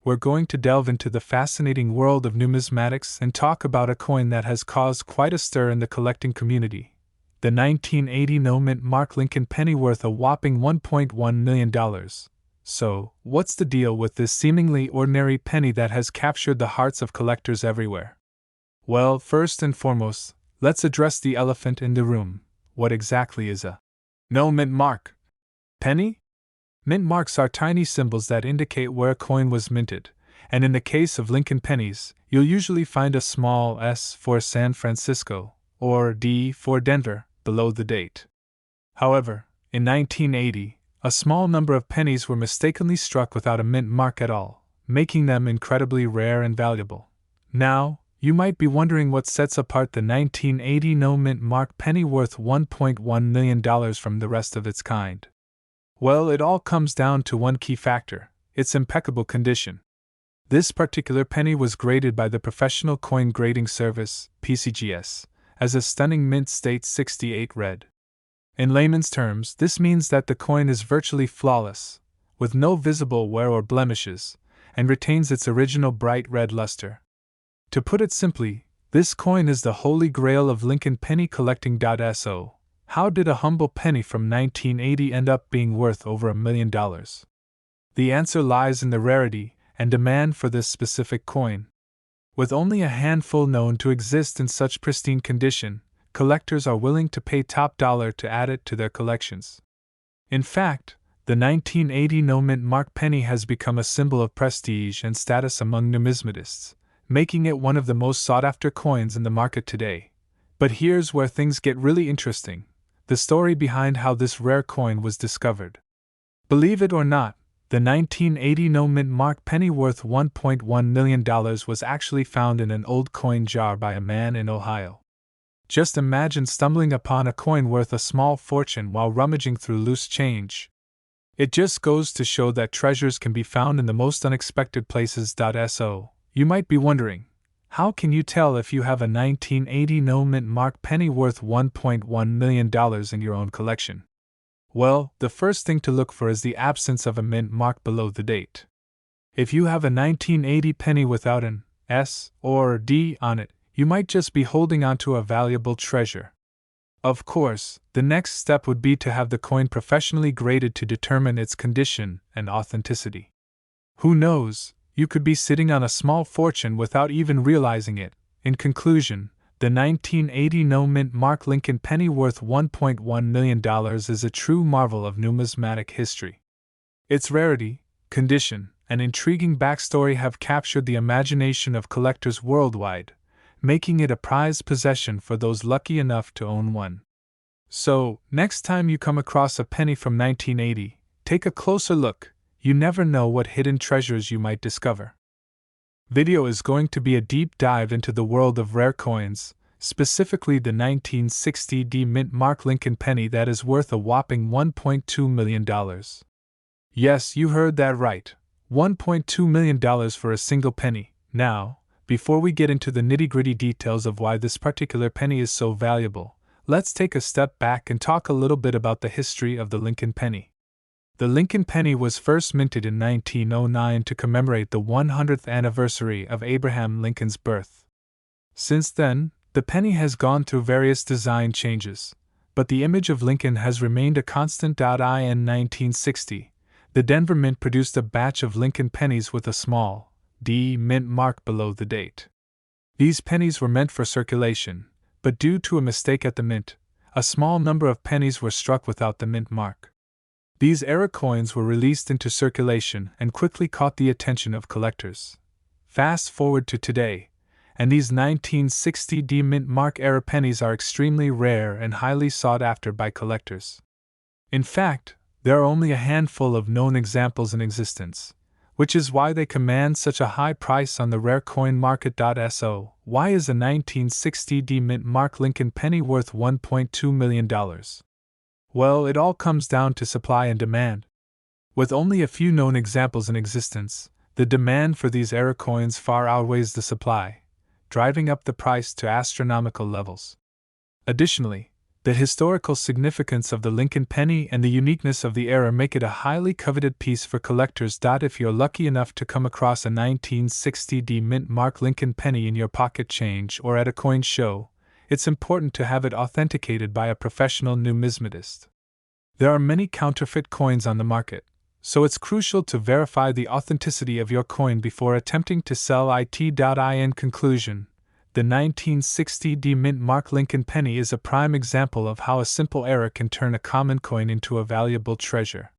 we're going to delve into the fascinating world of numismatics and talk about a coin that has caused quite a stir in the collecting community. The 1980 no-mint-mark Lincoln penny worth a whopping $1.1 million. So, what's the deal with this seemingly ordinary penny that has captured the hearts of collectors everywhere? Well, first and foremost, let's address the elephant in the room. What exactly is a no-mint-mark penny? Mint marks are tiny symbols that indicate where a coin was minted, and in the case of Lincoln pennies, you'll usually find a small S for San Francisco or D for Denver below the date. However, in 1980, a small number of pennies were mistakenly struck without a mint mark at all, making them incredibly rare and valuable. Now, you might be wondering what sets apart the 1980 no-mint mark penny worth $1.1 million from the rest of its kind. Well, it all comes down to one key factor: its impeccable condition. This particular penny was graded by the Professional Coin Grading Service, PCGS, as a stunning mint state 68 red. In layman's terms, this means that the coin is virtually flawless, with no visible wear or blemishes, and retains its original bright red luster. To put it simply, this coin is the holy grail of Lincoln penny collecting. So, how did a humble penny from 1980 end up being worth over $1 million? The answer lies in the rarity and demand for this specific coin. With only a handful known to exist in such pristine condition, collectors are willing to pay top dollar to add it to their collections. In fact, the 1980 no-mint mark penny has become a symbol of prestige and status among numismatists, making it one of the most sought-after coins in the market today. But here's where things get really interesting: the story behind how this rare coin was discovered. Believe it or not, the 1980 no-mint mark penny worth $1.1 million was actually found in an old coin jar by a man in Ohio. Just imagine stumbling upon a coin worth a small fortune while rummaging through loose change. It just goes to show that treasures can be found in the most unexpected places. So, you might be wondering, how can you tell if you have a 1980 no-mint mark penny worth $1.1 million in your own collection? Well, the first thing to look for is the absence of a mint mark below the date. If you have a 1980 penny without an S or D on it, you might just be holding onto a valuable treasure. Of course, the next step would be to have the coin professionally graded to determine its condition and authenticity. Who knows, you could be sitting on a small fortune without even realizing it. In conclusion, the 1980 no-mint mark Lincoln penny worth $1.1 million is a true marvel of numismatic history. Its rarity, condition, and intriguing backstory have captured the imagination of collectors worldwide, making it a prized possession for those lucky enough to own one. So, next time you come across a penny from 1980, take a closer look. You never know what hidden treasures you might discover. Video is going to be a deep dive into the world of rare coins, specifically the 1960 D mint mark Lincoln penny that is worth a whopping $1.2 million. Yes, you heard that right, $1.2 million for a single penny. Now, before we get into the nitty-gritty details of why this particular penny is so valuable, let's take a step back and talk a little bit about the history of the Lincoln penny. The Lincoln penny was first minted in 1909 to commemorate the 100th anniversary of Abraham Lincoln's birth. Since then, the penny has gone through various design changes, but the image of Lincoln has remained a constant. In 1960, the Denver Mint produced a batch of Lincoln pennies with a small D mint mark below the date. These pennies were meant for circulation, but due to a mistake at the mint, a small number of pennies were struck without the mint mark. These era coins were released into circulation and quickly caught the attention of collectors. Fast forward to today, and these 1960 D mint mark era pennies are extremely rare and highly sought after by collectors. In fact, there are only a handful of known examples in existence, which is why they command such a high price on the rare coin market. So, why is a 1960 D mint mark Lincoln penny worth $1.2 million? Well, it all comes down to supply and demand. With only a few known examples in existence, the demand for these era coins far outweighs the supply, driving up the price to astronomical levels. Additionally, The historical significance of the Lincoln penny and the uniqueness of the era make it a highly coveted piece for collectors. If you're lucky enough to come across a 1960 mint mark Lincoln penny in your pocket change or at a coin show, it's important to have it authenticated by a professional numismatist. There are many counterfeit coins on the market, so it's crucial to verify the authenticity of your coin before attempting to sell it. In conclusion, the 1960 mint mark Lincoln penny is a prime example of how a simple error can turn a common coin into a valuable treasure.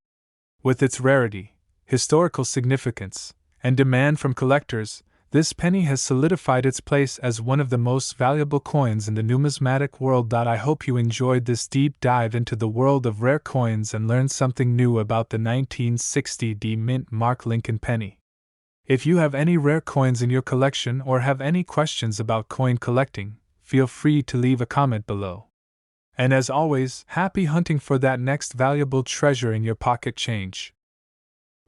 With its rarity, historical significance, and demand from collectors, this penny has solidified its place as one of the most valuable coins in the numismatic world. I hope you enjoyed this deep dive into the world of rare coins and learned something new about the 1960 mint mark Lincoln penny. If you have any rare coins in your collection or have any questions about coin collecting, feel free to leave a comment below. And as always, happy hunting for that next valuable treasure in your pocket change.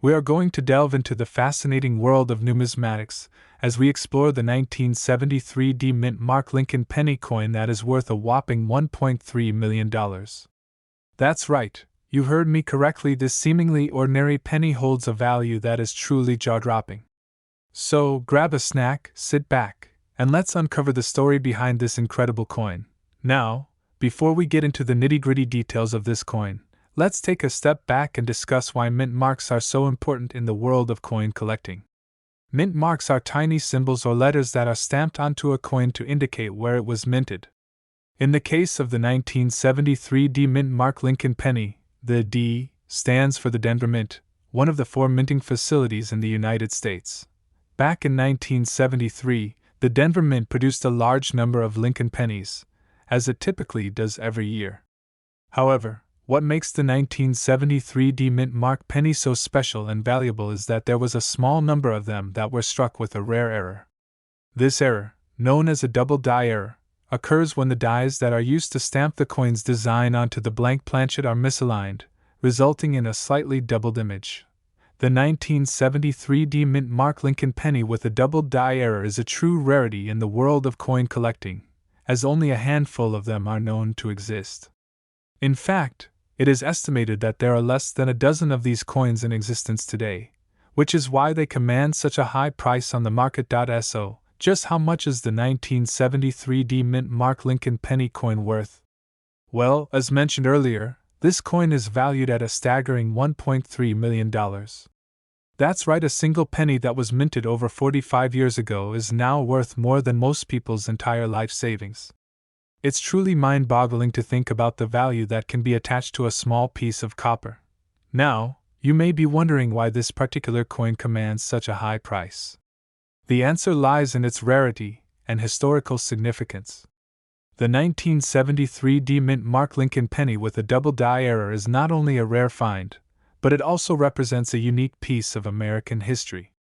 We are going to delve into the fascinating world of numismatics as we explore the 1973 mint mark Lincoln penny coin that is worth a whopping $1.3 million. That's right, you heard me correctly. This seemingly ordinary penny holds a value that is truly jaw-dropping. So, grab a snack, sit back, and let's uncover the story behind this incredible coin. Now, before we get into the nitty-gritty details of this coin, let's take a step back and discuss why mint marks are so important in the world of coin collecting. Mint marks are tiny symbols or letters that are stamped onto a coin to indicate where it was minted. In the case of the 1973 mint mark Lincoln penny, the D stands for the Denver Mint, one of the 4 minting facilities in the United States. Back in 1973, the Denver Mint produced a large number of Lincoln pennies, as it typically does every year. However, what makes the 1973 mint mark penny so special and valuable is that there was a small number of them that were struck with a rare error. This error, known as a double die error, occurs when the dies that are used to stamp the coin's design onto the blank planchet are misaligned, resulting in a slightly doubled image. The 1973 mint mark Lincoln penny with a double die error is a true rarity in the world of coin collecting, as only a handful of them are known to exist. In fact, it is estimated that there are less than a dozen of these coins in existence today, which is why they command such a high price on the market. So, just how much is the 1973 mint mark Lincoln penny coin worth? Well, as mentioned earlier, this coin is valued at a staggering $1.3 million. That's right, a single penny that was minted over 45 years ago is now worth more than most people's entire life savings. It's truly mind-boggling to think about the value that can be attached to a small piece of copper. Now, you may be wondering why this particular coin commands such a high price. The answer lies in its rarity and historical significance. The 1973 mint mark Lincoln penny with a double die error is not only a rare find, but it also represents a unique piece of American history.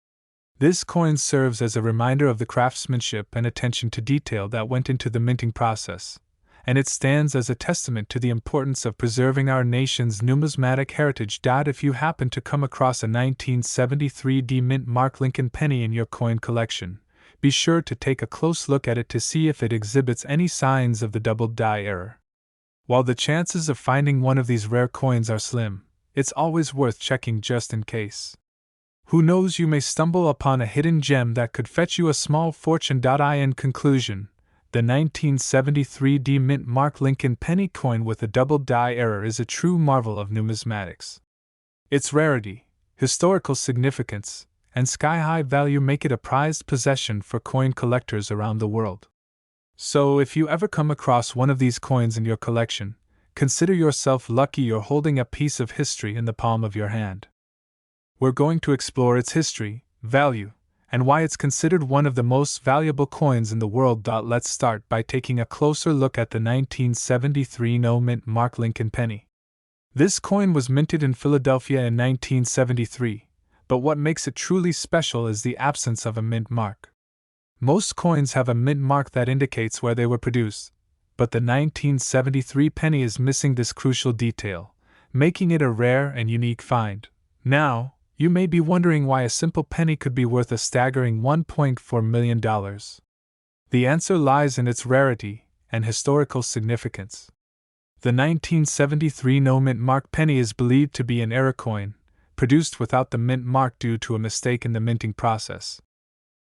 This coin serves as a reminder of the craftsmanship and attention to detail that went into the minting process, and it stands as a testament to the importance of preserving our nation's numismatic heritage. If you happen to come across a 1973 mint mark Lincoln penny in your coin collection, be sure to take a close look at it to see if it exhibits any signs of the double die error. While the chances of finding one of these rare coins are slim, it's always worth checking just in case. Who knows, you may stumble upon a hidden gem that could fetch you a small fortune. In conclusion, the 1973 mint mark Lincoln penny coin with a double die error is a true marvel of numismatics. Its rarity, historical significance, and sky-high value make it a prized possession for coin collectors around the world. So if you ever come across one of these coins in your collection, consider yourself lucky you're holding a piece of history in the palm of your hand. We're going to explore its history, value, and why it's considered one of the most valuable coins in the world. Let's start by taking a closer look at the 1973 mint mark Lincoln penny. This coin was minted in Philadelphia in 1973, but what makes it truly special is the absence of a mint mark. Most coins have a mint mark that indicates where they were produced, but the 1973 penny is missing this crucial detail, making it a rare and unique find. Now, you may be wondering why a simple penny could be worth a staggering $1.4 million. The answer lies in its rarity and historical significance. The 1973 no mint mark penny is believed to be an error coin, produced without the mint mark due to a mistake in the minting process.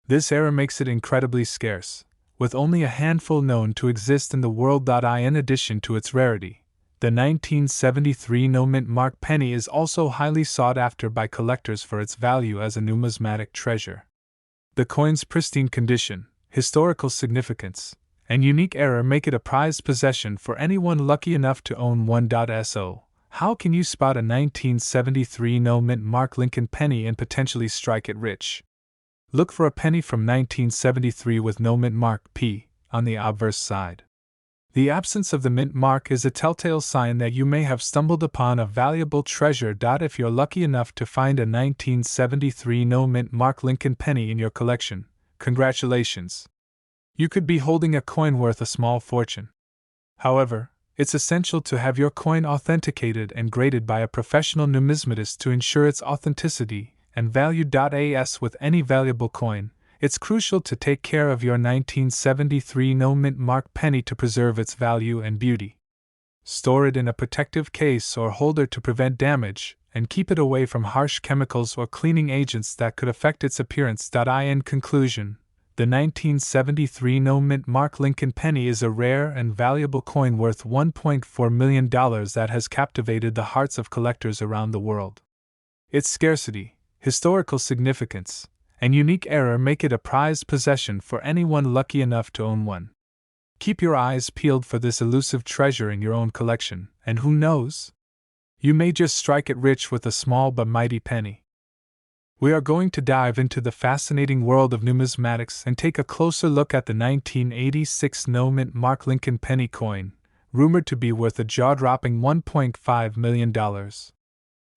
This error makes it incredibly scarce, with only a handful known to exist in the world. In addition to its rarity, the 1973 no mint mark penny is also highly sought after by collectors for its value as a numismatic treasure. The coin's pristine condition, historical significance, and unique error make it a prized possession for anyone lucky enough to own one. So, how can you spot a 1973 no mint mark Lincoln penny and potentially strike it rich? Look for a penny from 1973 with no mint mark P on the obverse side. The absence of the mint mark is a telltale sign that you may have stumbled upon a valuable treasure. If you're lucky enough to find a 1973 no mint mark Lincoln penny in your collection, congratulations! You could be holding a coin worth a small fortune. However, it's essential to have your coin authenticated and graded by a professional numismatist to ensure its authenticity and value. As with any valuable coin, it's crucial to take care of your 1973 no mint mark penny to preserve its value and beauty. Store it in a protective case or holder to prevent damage, and keep it away from harsh chemicals or cleaning agents that could affect its appearance. In conclusion, the 1973 no mint mark Lincoln penny is a rare and valuable coin worth $1.4 million that has captivated the hearts of collectors around the world. Its scarcity, historical significance, and unique error make it a prized possession for anyone lucky enough to own one. Keep your eyes peeled for this elusive treasure in your own collection, and who knows? You may just strike it rich with a small but mighty penny. We are going to dive into the fascinating world of numismatics and take a closer look at the 1986 no mint mark Lincoln penny coin, rumored to be worth a jaw-dropping $1.5 million.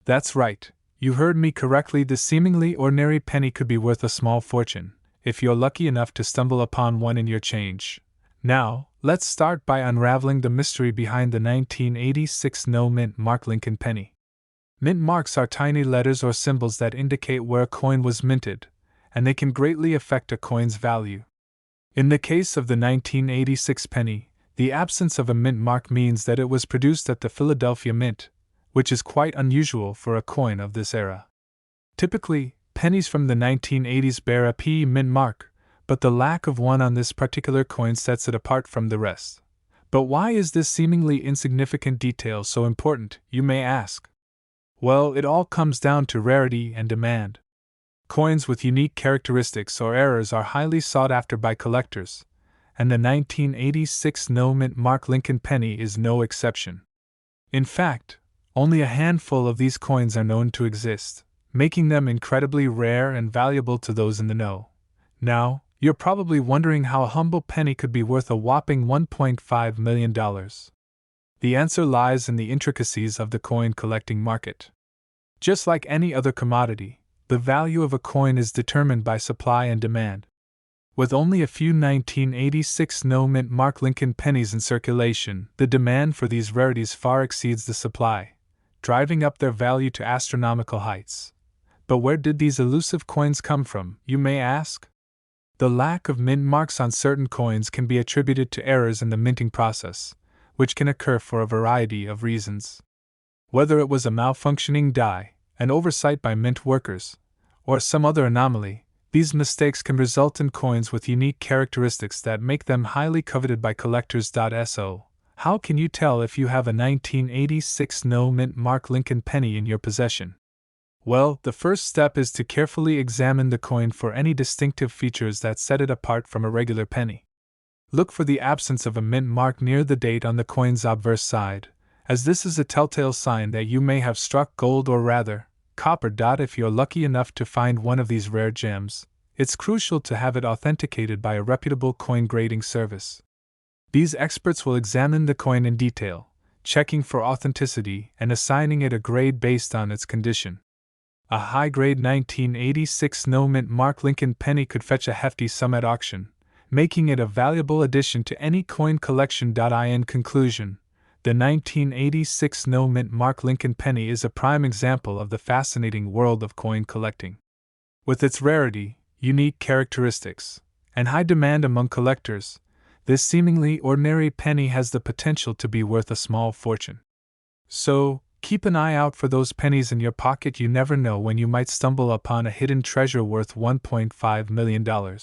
That's right, you heard me correctly. The seemingly ordinary penny could be worth a small fortune, if you're lucky enough to stumble upon one in your change. Now, let's start by unraveling the mystery behind the 1986 no mint mark Lincoln penny. Mint marks are tiny letters or symbols that indicate where a coin was minted, and they can greatly affect a coin's value. In the case of the 1986 penny, the absence of a mint mark means that it was produced at the Philadelphia Mint, which is quite unusual for a coin of this era. Typically, pennies from the 1980s bear a P mint mark, but the lack of one on this particular coin sets it apart from the rest. But why is this seemingly insignificant detail so important, you may ask? Well, it all comes down to rarity and demand. Coins with unique characteristics or errors are highly sought after by collectors, and the 1986 no mint mark Lincoln penny is no exception. In fact, only a handful of these coins are known to exist, making them incredibly rare and valuable to those in the know. Now, you're probably wondering how a humble penny could be worth a whopping $1.5 million. The answer lies in the intricacies of the coin collecting market. Just like any other commodity, the value of a coin is determined by supply and demand. With only a few 1986 no mint mark Lincoln pennies in circulation, the demand for these rarities far exceeds the supply, driving up their value to astronomical heights. But where did these elusive coins come from, you may ask? The lack of mint marks on certain coins can be attributed to errors in the minting process, which can occur for a variety of reasons. Whether it was a malfunctioning die, an oversight by mint workers, or some other anomaly, these mistakes can result in coins with unique characteristics that make them highly coveted by collectors. So, how can you tell if you have a 1986 no mint mark Lincoln penny in your possession? Well, the first step is to carefully examine the coin for any distinctive features that set it apart from a regular penny. Look for the absence of a mint mark near the date on the coin's obverse side, as this is a telltale sign that you may have struck gold or rather, copper. If you're lucky enough to find one of these rare gems, it's crucial to have it authenticated by a reputable coin grading service. These experts will examine the coin in detail, checking for authenticity and assigning it a grade based on its condition. A high-grade 1986 no mint mark Lincoln penny could fetch a hefty sum at auction, making it a valuable addition to any coin collection. In conclusion, the 1986 no mint mark Lincoln penny is a prime example of the fascinating world of coin collecting. With its rarity, unique characteristics, and high demand among collectors, this seemingly ordinary penny has the potential to be worth a small fortune. So, keep an eye out for those pennies in your pocket. You never know when you might stumble upon a hidden treasure worth $1.5 million.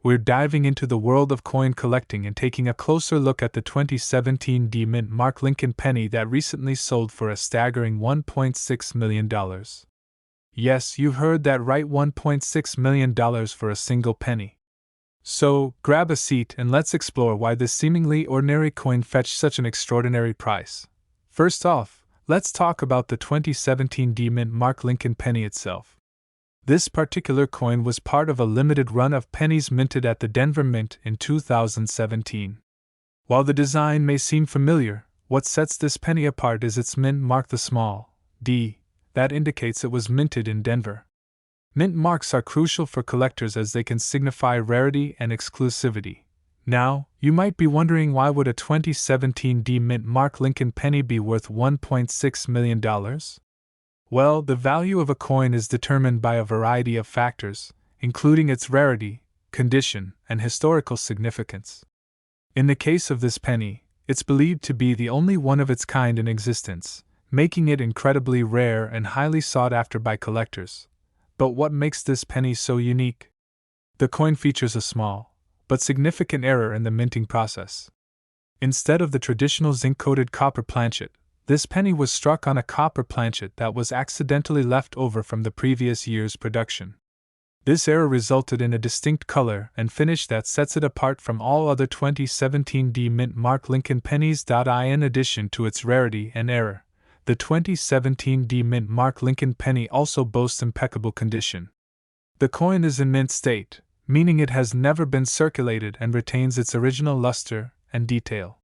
We're diving into the world of coin collecting and taking a closer look at the 2017 Mintmark Lincoln penny that recently sold for a staggering $1.6 million. Yes, you heard that right, $1.6 million for a single penny. So, grab a seat and let's explore why this seemingly ordinary coin fetched such an extraordinary price. First off, let's talk about the 2017 Mintmark Lincoln penny itself. This particular coin was part of a limited run of pennies minted at the Denver Mint in 2017. While the design may seem familiar, what sets this penny apart is its mint mark, the small d, that indicates it was minted in Denver. Mint marks are crucial for collectors as they can signify rarity and exclusivity. Now, you might be wondering, why would a 2017 Mintmark Lincoln penny be worth $1.6 million? Well, the value of a coin is determined by a variety of factors, including its rarity, condition, and historical significance. In the case of this penny, it's believed to be the only one of its kind in existence, making it incredibly rare and highly sought after by collectors. But what makes this penny so unique? The coin features a small, but significant error in the minting process. Instead of the traditional zinc-coated copper planchet, this penny was struck on a copper planchet that was accidentally left over from the previous year's production. This error resulted in a distinct color and finish that sets it apart from all other 2017 Mintmark Lincoln pennies. In addition to its rarity and error, the 2017 Mintmark Lincoln penny also boasts impeccable condition. The coin is in mint state, meaning it has never been circulated and retains its original luster and detail.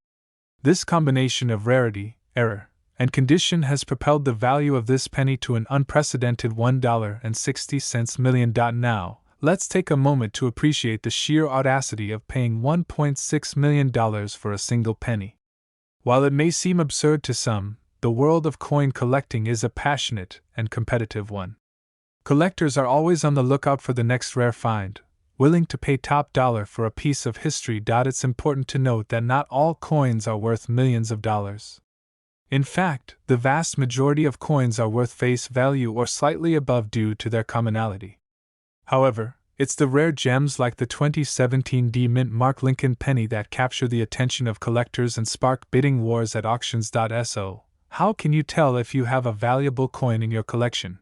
This combination of rarity, error, and condition has propelled the value of this penny to an unprecedented $1.60 million. Now, let's take a moment to appreciate the sheer audacity of paying $1.6 million for a single penny. While it may seem absurd to some, the world of coin collecting is a passionate and competitive one. Collectors are always on the lookout for the next rare find, willing to pay top dollar for a piece of history. It's important to note that not all coins are worth millions of dollars. In fact, the vast majority of coins are worth face value or slightly above due to their commonality. However, it's the rare gems like the 2017 Mintmark Lincoln penny that capture the attention of collectors and spark bidding wars at auctions. So, how can you tell if you have a valuable coin in your collection?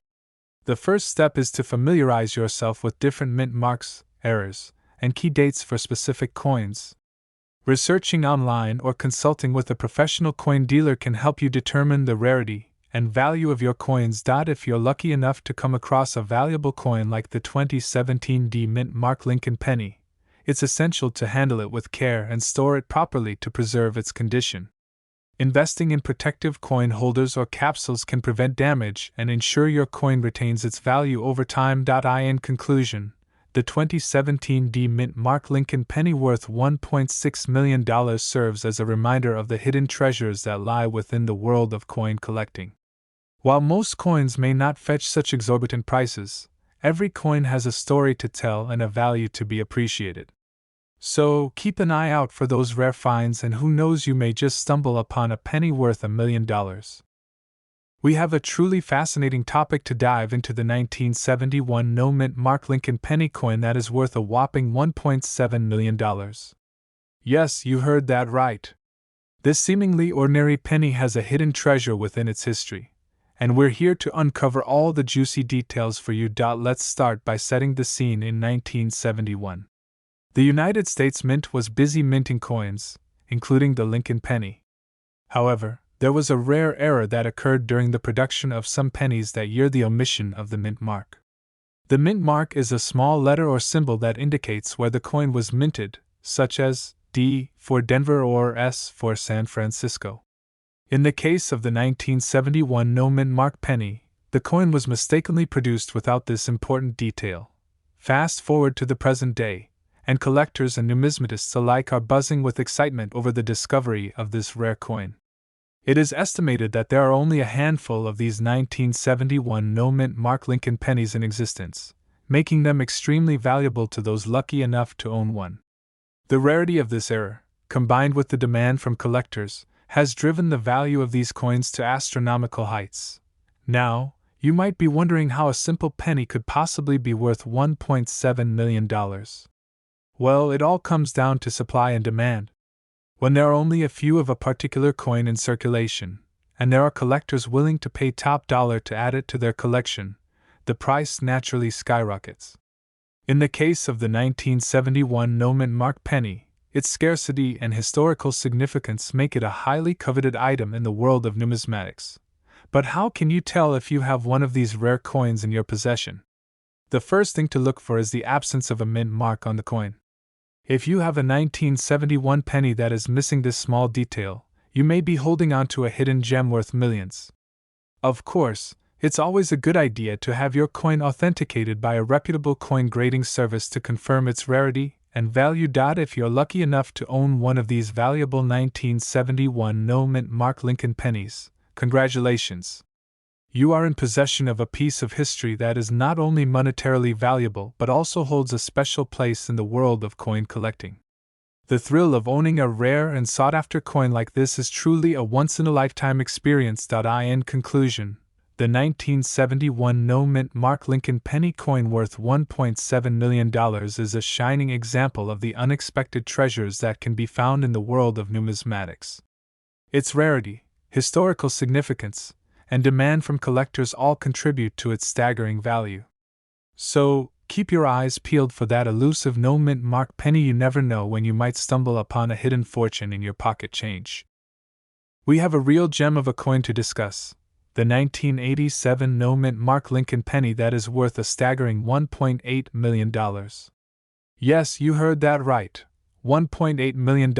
The first step is to familiarize yourself with different mint marks, errors, and key dates for specific coins. Researching online or consulting with a professional coin dealer can help you determine the rarity and value of your coins. If you're lucky enough to come across a valuable coin like the 2017 Mintmark Lincoln penny, it's essential to handle it with care and store it properly to preserve its condition. Investing in protective coin holders or capsules can prevent damage and ensure your coin retains its value over time. In conclusion, the 2017 Mintmark Lincoln penny worth $1.6 million serves as a reminder of the hidden treasures that lie within the world of coin collecting. While most coins may not fetch such exorbitant prices, every coin has a story to tell and a value to be appreciated. So, keep an eye out for those rare finds, and who knows, you may just stumble upon a penny worth $1 million. We have a truly fascinating topic to dive into: the 1971 Mintmark Lincoln penny coin that is worth a whopping $1.7 million. Yes, you heard that right. This seemingly ordinary penny has a hidden treasure within its history, and we're here to uncover all the juicy details for you. Let's start by setting the scene in 1971. The United States Mint was busy minting coins, including the Lincoln penny. However, there was a rare error that occurred during the production of some pennies that year: the omission of the mint mark. The mint mark is a small letter or symbol that indicates where the coin was minted, such as D for Denver or S for San Francisco. In the case of the 1971 Mintmark penny, the coin was mistakenly produced without this important detail. Fast forward to the present day, and collectors and numismatists alike are buzzing with excitement over the discovery of this rare coin. It is estimated that there are only a handful of these 1971 Mintmark Lincoln pennies in existence, making them extremely valuable to those lucky enough to own one. The rarity of this error, combined with the demand from collectors, has driven the value of these coins to astronomical heights. Now, you might be wondering how a simple penny could possibly be worth $1.7 million. Well, it all comes down to supply and demand. When there are only a few of a particular coin in circulation, and there are collectors willing to pay top dollar to add it to their collection, the price naturally skyrockets. In the case of the 1971 Mintmark penny, its scarcity and historical significance make it a highly coveted item in the world of numismatics. But how can you tell if you have one of these rare coins in your possession? The first thing to look for is the absence of a mint mark on the coin. If you have a 1971 penny that is missing this small detail, you may be holding on to a hidden gem worth millions. Of course, it's always a good idea to have your coin authenticated by a reputable coin grading service to confirm its rarity and value. If you're lucky enough to own one of these valuable 1971 Mintmark Lincoln pennies, congratulations! You are in possession of a piece of history that is not only monetarily valuable but also holds a special place in the world of coin collecting. The thrill of owning a rare and sought-after coin like this is truly a once-in-a-lifetime experience. In conclusion, the 1971 Mintmark Lincoln penny coin worth $1.7 million is a shining example of the unexpected treasures that can be found in the world of numismatics. Its rarity, historical significance, and demand from collectors all contribute to its staggering value. So, keep your eyes peeled for that elusive Mintmark penny. You never know when you might stumble upon a hidden fortune in your pocket change. We have a real gem of a coin to discuss, the 1987 Mintmark Lincoln penny that is worth a staggering $1.8 million. Yes, you heard that right, $1.8 million.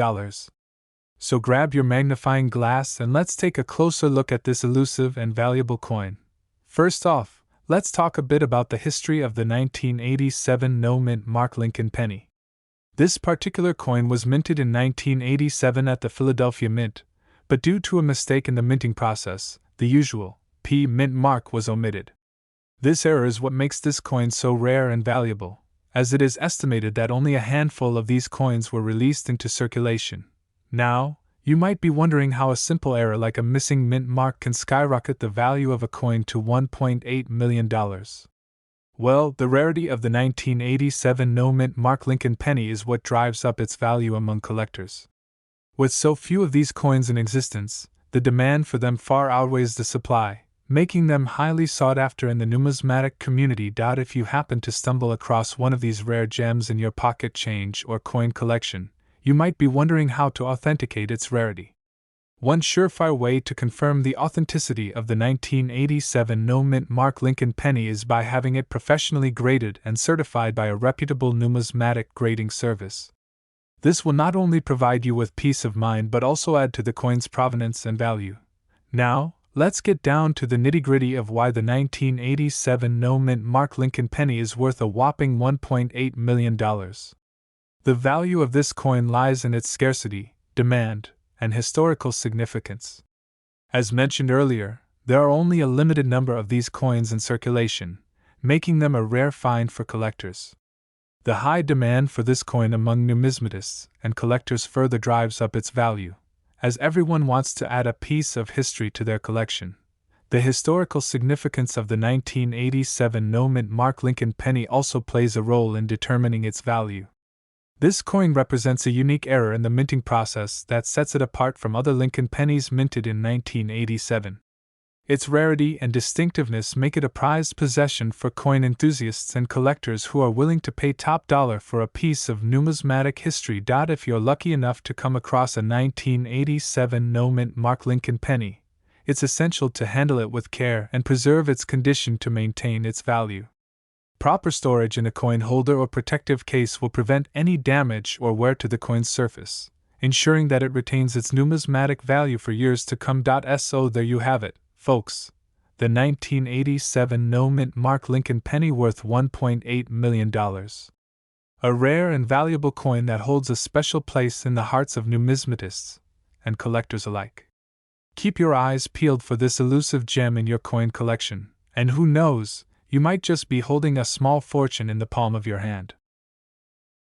So grab your magnifying glass and let's take a closer look at this elusive and valuable coin. First off, let's talk a bit about the history of the 1987 Mintmark Lincoln penny. This particular coin was minted in 1987 at the Philadelphia Mint, but due to a mistake in the minting process, the usual P mint mark was omitted. This error is what makes this coin so rare and valuable, as it is estimated that only a handful of these coins were released into circulation. Now, you might be wondering how a simple error like a missing mint mark can skyrocket the value of a coin to $1.8 million. Well, the rarity of the 1987 Mintmark Lincoln penny is what drives up its value among collectors. With so few of these coins in existence, the demand for them far outweighs the supply, making them highly sought after in the numismatic community. If you happen to stumble across one of these rare gems in your pocket change or coin collection, you might be wondering how to authenticate its rarity. One surefire way to confirm the authenticity of the 1987 Mintmark Lincoln penny is by having it professionally graded and certified by a reputable numismatic grading service. This will not only provide you with peace of mind but also add to the coin's provenance and value. Now, let's get down to the nitty-gritty of why the 1987 Mintmark Lincoln penny is worth a whopping $1.8 million. The value of this coin lies in its scarcity, demand, and historical significance. As mentioned earlier, there are only a limited number of these coins in circulation, making them a rare find for collectors. The high demand for this coin among numismatists and collectors further drives up its value, as everyone wants to add a piece of history to their collection. The historical significance of the 1987 Mintmark Lincoln penny also plays a role in determining its value. This coin represents a unique error in the minting process that sets it apart from other Lincoln pennies minted in 1987. Its rarity and distinctiveness make it a prized possession for coin enthusiasts and collectors who are willing to pay top dollar for a piece of numismatic history. If you're lucky enough to come across a 1987 Mintmark Lincoln penny, it's essential to handle it with care and preserve its condition to maintain its value. Proper storage in a coin holder or protective case will prevent any damage or wear to the coin's surface, ensuring that it retains its numismatic value for years to come. So there you have it, folks. The 1987 Mintmark Lincoln penny worth $1.8 million. A rare and valuable coin that holds a special place in the hearts of numismatists and collectors alike. Keep your eyes peeled for this elusive gem in your coin collection, and who knows, you might just be holding a small fortune in the palm of your hand.